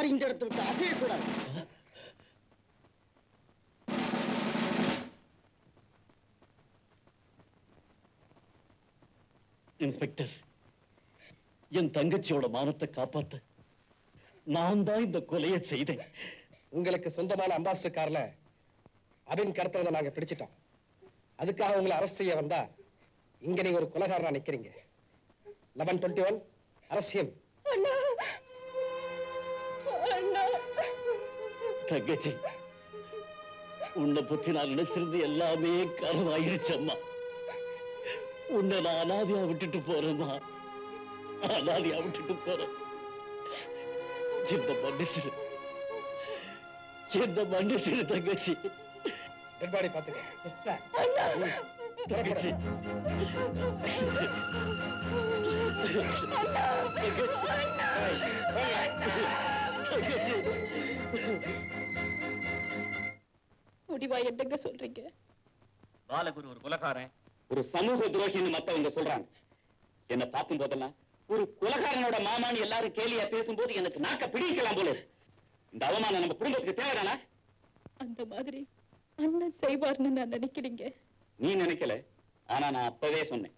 யாரும் இந்த இடத்தை விட்டு அசையக்கூடாது. இன்ஸ்பெக்டர், என் தங்கச்சியோட மானத்தை காப்பாத்த நான் தான் இந்த கொலையை செய்தேன். உங்களுக்கு சொந்தமான அம்பாசிடர் கார்ல அபின் கடத்துறதை நாங்க பிடிச்சிட்டோம். அதுக்காக உங்களை அரெஸ்ட் செய்ய வந்தா இங்க நீங்க ஒரு கொலைகாரனா நிக்கிறீங்க. 1121 அரசியம். தங்கச்சி, உன்னை பத்தி நான் நினைச்சிருந்து எல்லாமே கனவாயிருச்சு அம்மா. உன்னை நான் அனாதையா விட்டுட்டு போறேம்மா, அனாதையா விட்டுட்டு போறேன். என்ன மன்னிச்சிரு, என்ன மன்னிச்சிரு தங்கச்சி. டெட்பாடி பாத்துக்க. தங்கச்சி, முடிவா என்னங்க சொல்றீங்க? பாலகுரு ஒரு குலகாரன், ஒரு சமூக துரோகின்னு மத்தவங்க சொல்றாங்க. என்ன பார்க்கும் போதெல்லாம் ஒரு குலகாரனோட மாமான்னு எல்லாரும் கேலியா பேசும்போது எனக்கு நாக்க பிடிக்கலாம் போல. இந்த அவமானம் நம்ம குடும்பத்துக்கு தேவைதானா? அந்த மாதிரி அண்ணன் செய்வார்னு நான் நினைக்கிறீங்க. நீ நினைக்கல, ஆனா நான் அப்பவே சொன்னேன்,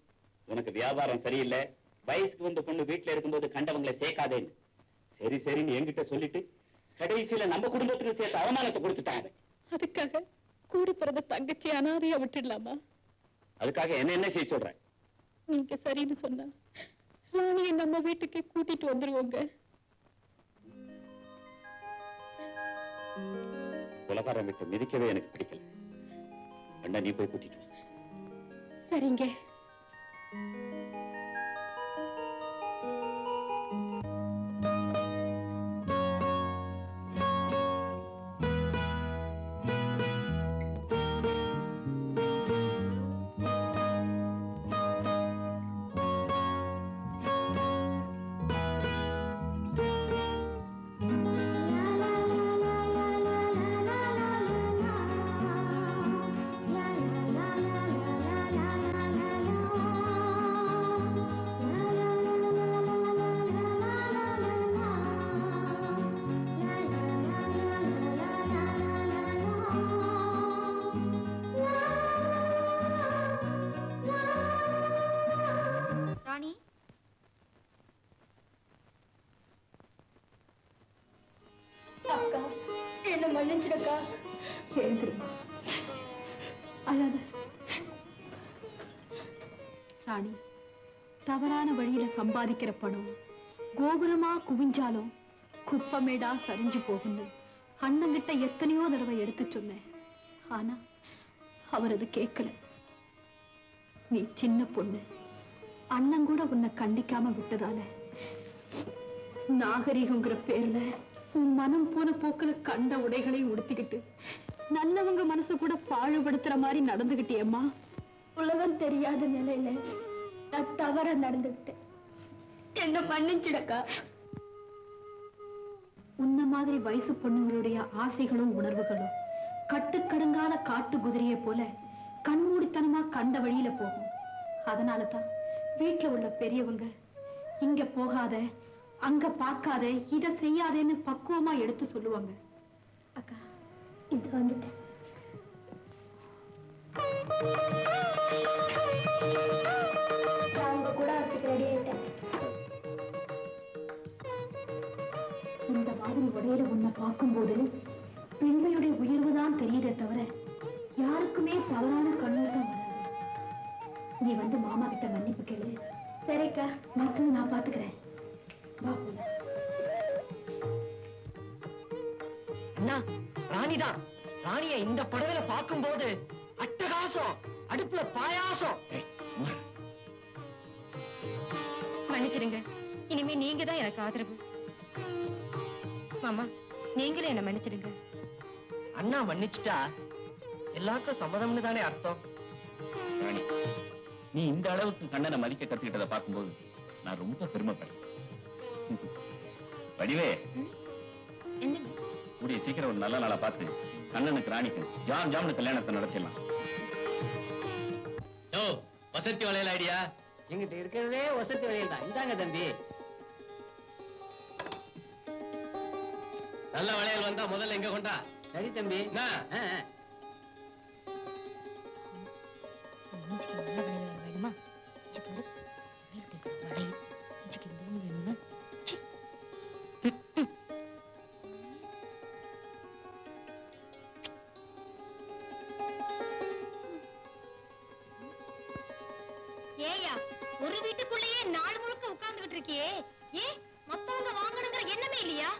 உனக்கு வியாபாரம் சரியில்லை, வயசுக்கு வந்த பொண்ணு வீட்டுல இருக்கும்போது கண்டவங்களை சேர்க்காதேன்னு. சரி சரின்னு என்கிட்ட சொல்லிட்டு கடைசியில நம்ம குடும்பத்துக்கு சேர்த்து அவமானத்தை கொடுத்துட்டாங்க. அதுக்காக கூடி பிறந்த தங்கச்சி அனாதையா விட்டுடலாமா? அதுக்காக என்ன செய்ய சொல்ற? நீங்க சரின்னு சொன்னா ராணியை நம்ம வீட்டுக்கு கூட்டிட்டு வந்துருவோங்க. குலகாரம் விட்டு மிதிக்கவே எனக்கு பிடிக்கல. அண்ணா, நீ போய் கூட்டிட்டு வா. சரிங்க. ராணி, தவறான வழியில சம்பாதிக்கிற பணம் கோபுரமா குவிஞ்சாலும் குப்பமேடா சரிஞ்சு போகுன்னு அண்ணங்கிட்ட எத்தனையோ தடவை எடுத்து சொன்னேன். ஆனா அவர் அது கேட்கல. நீ சின்ன பொண்ணு, அண்ணன் கூட உன்னை கண்டிக்காம விட்டதால நாகரீகங்கிற பேர்ல உன் மனம் போன போக்குல கண்ட உடைகளை உடுத்திக்கிட்டு நல்லவங்க மனசு கூட பாழுபடுத்துற மாதிரி நடந்துகிட்டியம்மா. உலகம் தெரியாத நிலையில நான் தவற நடந்துகிட்டேன். என்ன மன்னிச்சிடக்கா. உன்ன மாதிரி வயசு பொண்ணுங்களுடைய ஆசைகளும் உணர்வுகளும் கட்டுக்கடுங்கான காட்டு குதிரையை போல கண்மூடித்தனமா கண்ட வழியில போகும். அதனாலதான் வீட்டுல உள்ள பெரியவங்க இங்க போகாத, அங்க பார்க்காத, இத செய்யாதேன்னு பக்குவமா எடுத்து சொல்லுவாங்க. அக்கா, இது வந்துட்டேன். இந்த மாதிரி உடையில உன்னை பார்க்கும்போது பெண்களுடைய உயர்வுதான் தெரியுதே தவிர யாருக்குமே தவறான கண்ணோட்டம் வராது. நீ வந்து மாமா கிட்ட மன்னிப்பு கேளு. சரிக்கா, மற்றது நான் பாத்துக்கிறேன். அண்ணா, ராணிதான். ராணிய இந்த படத்துல பார்க்கும்போது அட்டகாசம், அடுப்புல பாயாசம். மன்னிச்சிடுங்க, இனிமே நீங்க தான் எனக்கு ஆதரவு. மாமா, நீங்களே என்ன மன்னிச்சிடுங்க. அண்ணா மன்னிச்சுட்டா எல்லாருக்கும் சம்மதம்னு தானே அர்த்தம். ராணி, நீ இந்த அளவுக்கு கண்ணனை மதிக்க கத்துக்கிட்டதை பார்க்கும்போது நான் ரொம்ப பெருமைப்படுறேன். வடிவே, கூடிய சீக்கிரம் ஒரு நல்ல நாளா பார்த்து கண்ணனுக்கு ராணிக்கு ஜாம் ஜாம்னு கல்யாணத்தை நடத்திடலாம். வசதி வளையல் ஐடியா எங்கிட்ட இருக்கிறதே வசதி வளையல் தான். இந்தாங்க தம்பி. நல்ல வளையல் வந்தா முதல்ல எங்க கொண்டா. சரி தம்பி. வேணுமா ஏயா ஒரு வீட்டுக்குள்ளேயே நாள் முழுக்க உட்கார்ந்துகிட்டு இருக்கியே, ஏன் மத்தவங்க வாங்கணுங்கிற எண்ணமே இல்லையா?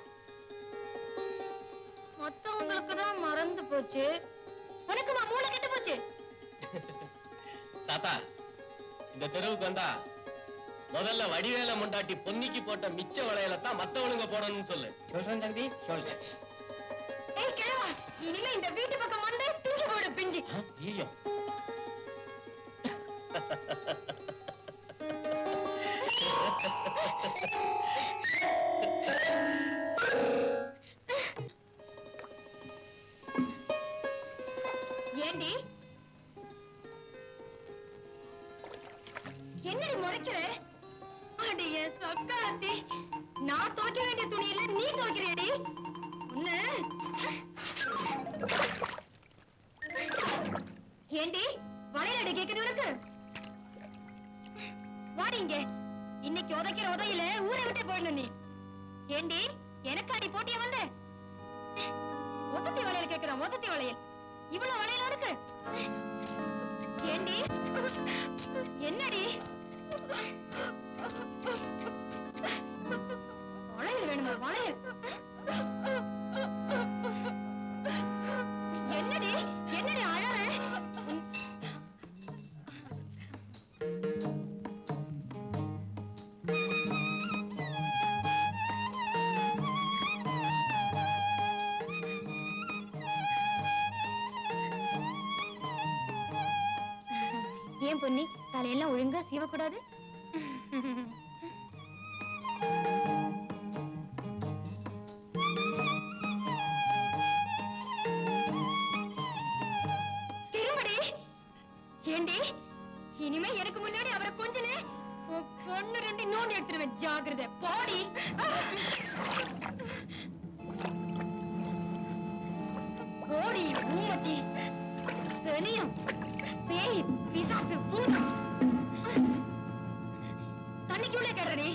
மத்தவங்களுக்கு தான் மறந்து போச்சு, உனக்கு நான் மூளை கெட்டு போச்சு. தாத்தா, இந்த தெருவுக்கு வந்தா முதல்ல வடிவேல முண்டாட்டி பொன்னிக்கு போட்ட மிச்ச வளையலத்தான் மத்தவனுங்க போடணும்னு சொல்லு. சொல்றேன் தம்பி, சொல்றேன். ஏய் கிழவா, இனிமே இந்த வீட்டு பக்கம் வந்து பிஞ்சு போடு பிஞ்சு. ஐயோ, ஏண்டி என்னடி முறைக்கிற? அடியே சொக்காத்தி, நான் துவைக்க வேண்டிய துணியில நீ துவைக்கிறியடி. உன்ன ஏண்டி வளையலடி கேக்குது உனக்கு? வாடி இங்க. இன்னைக்கு உதைக்கிற உதையில ஊரை விட்டு போயிடணும் நீ. ஏண்டி எனக்கு அடி போட்டிய வந்த? ஒத்தத்தி வளையல் கேக்குறான், ஒத்தத்தி வளையல். இவ்வளவு வளையல் இருக்கு. ஏண்டி என்னடி வளையல் வேணுமா? வளையல் என்னடி என்னடி அழற? ஏன் பொன்னி தலையெல்லாம் ஒழுங்கா சீவக்கூடாது? திரும்படி. ஏண்டி இனிமே எனக்கு முன்னாடி அவரை கொஞ்சனே பொண்ணு ரெண்டு நோண்டி எடுத்துருவேன், ஜாகிரதை. போடி. போடி ஊமச்சி, சனியம், பேய், பிசாசு, பூதம். தண்ணிக்குள்ளே கேடுறடி.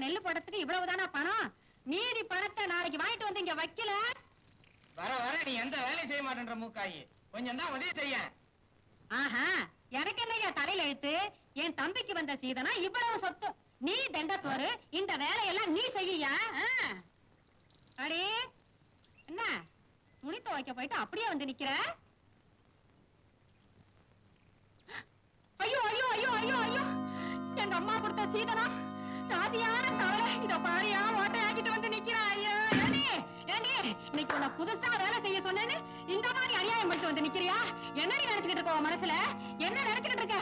நெல்லு போடுறதுக்கு இவ்வளவுதானா பணம்? மீதி பணத்தை நாளைக்கு வாங்கிட்டு வந்து இங்க வைக்கல. வர வர நீ எந்த வேலையும் செய்ய மாட்டேன்ற மூக்காயி, கொஞ்சம் தான் உதவி செய்ய. ஆஹா, எனக்கு என்னையா தலையில எழுத்து? என் தம்பிக்கு வந்த சீதனா இவ்வளவு சொத்தும். நீ தண்டத்தோரு, இந்த வேலையெல்லாம் நீ செய்யா? அடே என்ன துணி துவைக்க போயிட்டு அப்படியே வந்து நிக்கிற? ஐயோ ஐயோ ஐயோ ஐயோ ஐயோ, எங்க அம்மா கொடுத்த சீதனா சாதியான தவளை இத பாரியா ஓட்டையாக்கிட்டு வந்து நிக்கிறா. ஐயோ ஏண்டி ஏண்டி, இன்னைக்கு உன்னை புதுசா வேலை செய்ய சொன்னேன்னு இந்த மாதிரி அநியாயம் பண்ணிட்டு வந்து நிக்கிறியா? என்னடி நினைச்சுக்கிட்டு இருக்க உன் மனசுல? என்ன நினைச்சுக்கிட்டு இருக்க?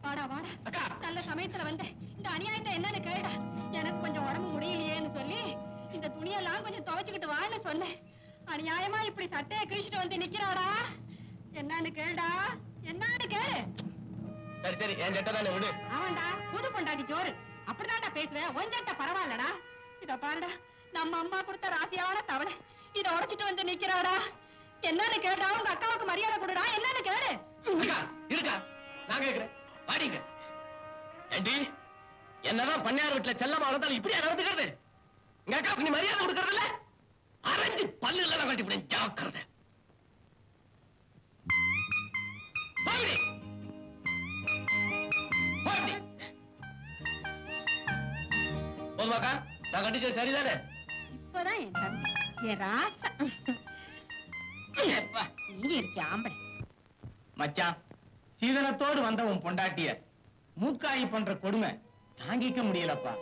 வாடா வாடா, நல்ல சமயத்துல வந்து இந்த அநியாயத்தை என்னன்னு கேட்டா. எனக்கு கொஞ்சம் உடம்பு முடியலையேன்னு சொல்லி இந்த துணியெல்லாம் கொஞ்சம் துவைச்சுக்கிட்டு வான்னு சொன்னேன். அநியாயமா இப்படி சட்டையை கிழிச்சிட்டு வந்து நிக்கிறாடா. என்னன்னு கேடா, என்னன்னு கேளு. சரி சரி, என் சட்டை தானே விடு. ஆமாண்டா, புது பொண்டாட்டி ஜோறு அப்படிதான்டா பேசுவேன். ஒஞ்சட்ட பரவாயில்லடா. இத பாருடா, நம்ம அம்மா கொடுத்த ராசியான தவளை இத உடைச்சிட்டு வந்து நிக்கிறாடா. என்னன்னு கேட்டா உங்க அக்காவுக்கு மரியாதை கொடுடா. என்னன்னு கேளு. இருக்கா நான் கேக்குறேன், பாடிங்க. ஏண்டி என்னதான் பண்ணையார் வீட்டுல செல்லமா இருந்தாலும் இப்படியா நடந்துக்கிறது? எங்க அக்காவுக்கு நீ மரியாதை கொடுக்கறது இல்ல? அரைஞ்சு பல்லு எல்லாம் கட்டிவிட ஜாக்கிரதை. போதுமாக்கா, நான் கண்டிச்சது சரிதானே? இப்பதான் என் தம்பி, என் ராசா. நீ இருக்கிய ஆம்பளை. மச்சான், சீதனத்தோடு வந்த உன் பொண்டாட்டிய மூக்காயி பண்ற கொடுமை தாங்கிக்க முடியலப்பா.